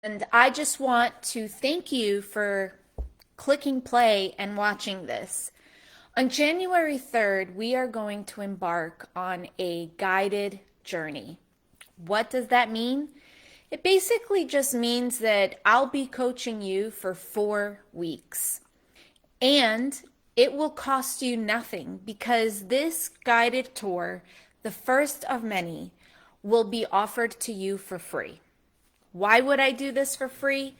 And I just want to thank you for clicking play and watching this. On January 3rd, we are going to embark on a guided journey. What does that mean? It basically just means that I'll be coaching you for 4 weeks. And it will cost you nothing because this guided tour, the first of many, will be offered to you for free. Why would I do this for free?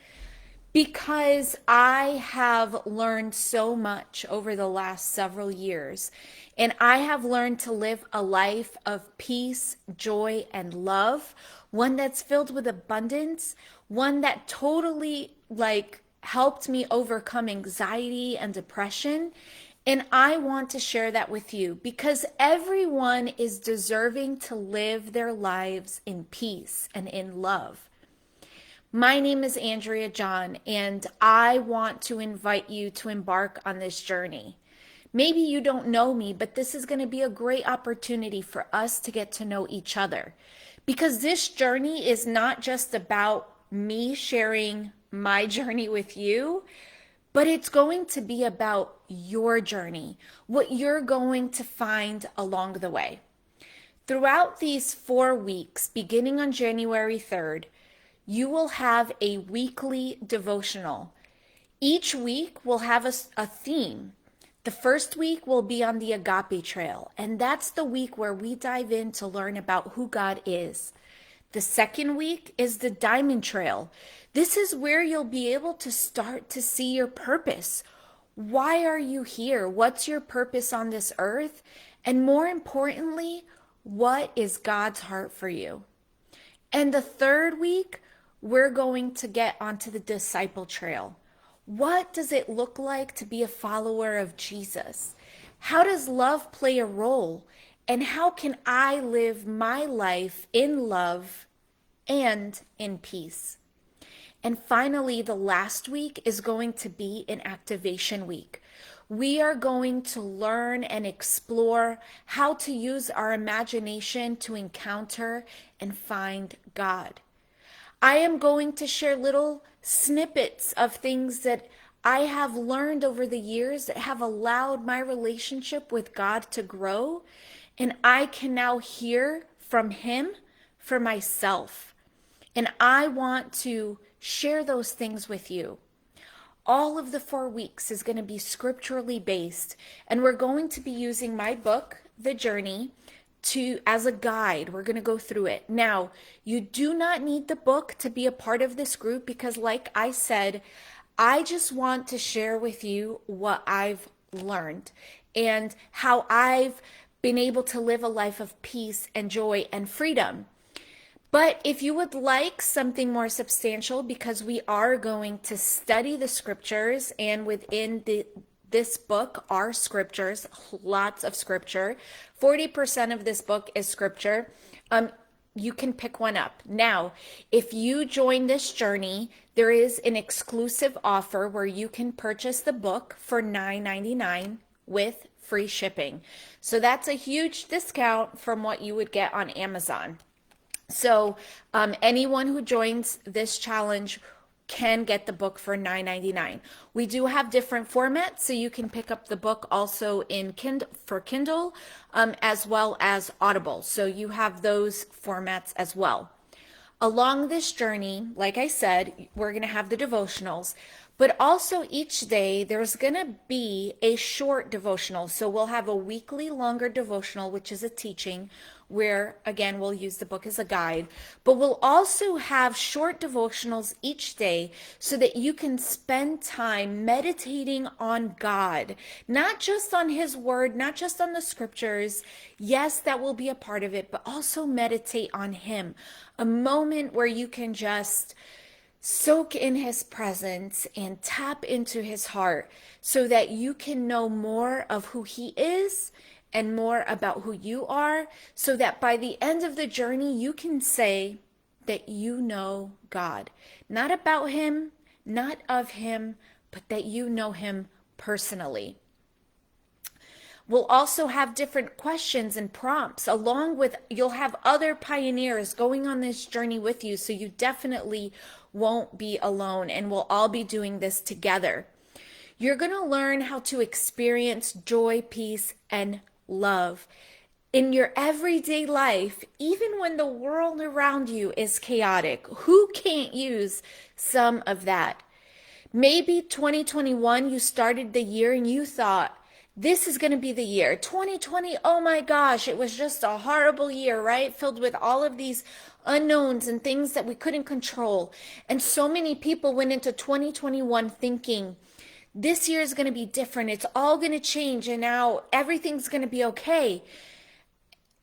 Because I have learned so much over the last several years, and I have learned to live a life of peace, joy, and love, one that's filled with abundance, one that totally helped me overcome anxiety and depression. And I want to share that with you because everyone is deserving to live their lives in peace and in love. My name is Andrea John, and I want to invite you to embark on this journey. Maybe you don't know me, but this is going to be a great opportunity for us to get to know each other. Because this journey is not just about me sharing my journey with you, but it's going to be about your journey, what you're going to find along the way. Throughout these 4 weeks, beginning on January 3rd, you will have a weekly devotional. Each week will have a theme. The first week will be on the Agape Trail, and that's the week where we dive in to learn about who God is. The second week is the Diamond Trail. This is where you'll be able to start to see your purpose. Why are you here? What's your purpose on this earth? And more importantly, what is God's heart for you? And the third week, we're going to get onto the disciple trail. What does it look like to be a follower of Jesus? How does love play a role? And how can I live my life in love and in peace? And finally, the last week is going to be an activation week. We are going to learn and explore how to use our imagination to encounter and find God. I am going to share little snippets of things that I have learned over the years that have allowed my relationship with God to grow, and I can now hear from Him for myself. And I want to share those things with you. All of the 4 weeks is going to be scripturally based, and we're going to be using my book, The Journey, as a guide. We're going to go through it. Now, you do not need the book to be a part of this group because, like I said, I just want to share with you what I've learned and how I've been able to live a life of peace and joy and freedom. But if you would like something more substantial, because we are going to study the scriptures, and within this book are scriptures, lots of scripture. 40% of this book is scripture. You can pick one up. Now, if you join this journey, there is an exclusive offer where you can purchase the book for $9.99 with free shipping. So that's a huge discount from what you would get on Amazon. So anyone who joins this challenge can get the book for $9.99. We do have different formats, so you can pick up the book also in Kindle as well as Audible. So you have those formats as well. Along this journey, like I said, we're going to have the devotionals, but also each day there's going to be a short devotional. So we'll have a weekly longer devotional, which is a teaching, where again we'll use the book as a guide, but we'll also have short devotionals each day so that you can spend time meditating on God, not just on His word, not just on the scriptures. Yes, that will be a part of it, but also meditate on Him. A moment where you can just soak in His presence and tap into His heart so that you can know more of who He is and more about who you are, so that by the end of the journey, you can say that you know God. Not about Him, not of Him, but that you know Him personally. We'll also have different questions and prompts along with, you'll have other pioneers going on this journey with you. So you definitely won't be alone, and we'll all be doing this together. You're going to learn how to experience joy, peace, and love in your everyday life, even when the world around you is chaotic. Who can't use some of that? Maybe 2021, you started the year and you thought, this is going to be the year. 2020, oh my gosh, it was just a horrible year, right? Filled with all of these unknowns and things that we couldn't control. And so many people went into 2021 thinking, this year is going to be different. It's all going to change, and now everything's going to be okay.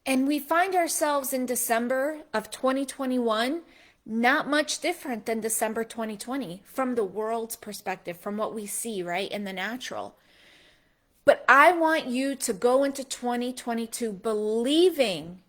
And we find ourselves in December of 2021, not much different than December 2020 from the world's perspective, from what we see, right, in the natural. But I want you to go into 2022 believing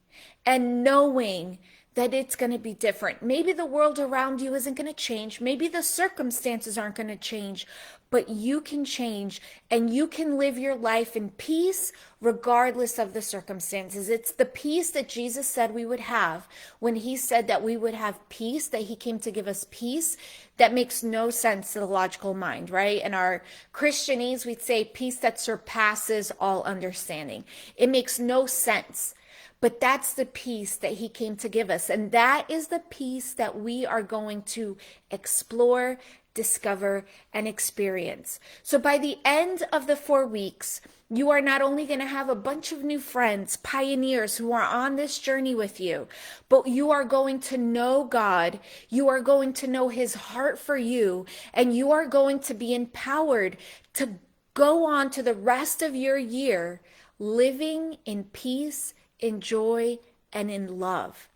and knowing that it's going to be different. Maybe the world around you isn't going to change. Maybe the circumstances aren't going to change, but you can change and you can live your life in peace regardless of the circumstances. It's the peace that Jesus said we would have when he said that we would have peace, that he came to give us peace. That makes no sense to the logical mind, right? In our Christianese, we'd say peace that surpasses all understanding. It makes no sense. But that's the peace that he came to give us. And that is the peace that we are going to explore, discover, and experience. So by the end of the 4 weeks, you are not only going to have a bunch of new friends, pioneers who are on this journey with you, but you are going to know God. You are going to know his heart for you, and you are going to be empowered to go on to the rest of your year living in peace, in joy, and in love.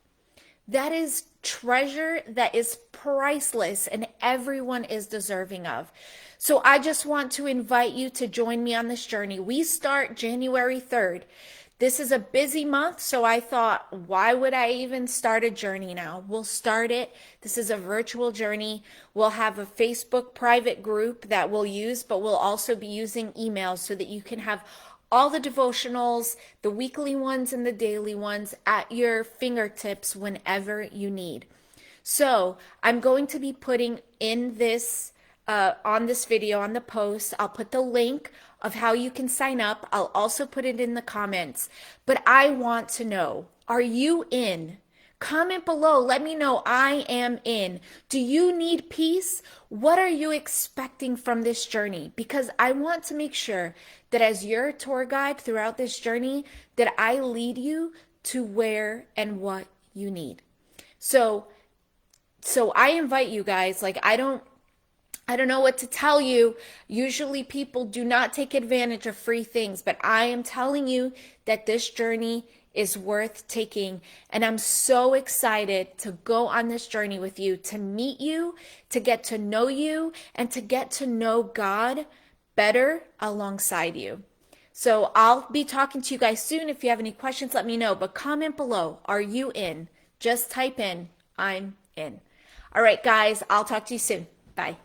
That is treasure that is priceless and everyone is deserving of. So I just want to invite you to join me on this journey. We start January 3rd. This is a busy month, so I thought, why would I even start a journey now? We'll start it. This is a virtual journey. We'll have a Facebook private group that we'll use, but we'll also be using emails so that you can have all the devotionals, the weekly ones and the daily ones at your fingertips whenever you need. So I'm going to be putting in this, on this video, on the post, I'll put the link of how you can sign up. I'll also put it in the comments. But I want to know, are you in? Comment below. Let me know I am in. Do you need peace? What are you expecting from this journey? Because I want to make sure that as your tour guide throughout this journey, that I lead you to where and what you need. So I invite you guys, like I don't know what to tell you. Usually people do not take advantage of free things, but I am telling you that this journey is worth taking. And I'm so excited to go on this journey with you, to meet you, to get to know you, and to get to know God better alongside you. So I'll be talking to you guys soon. If you have any questions, let me know. But comment below, are you in? Just type in, I'm in. All right, guys, I'll talk to you soon. Bye.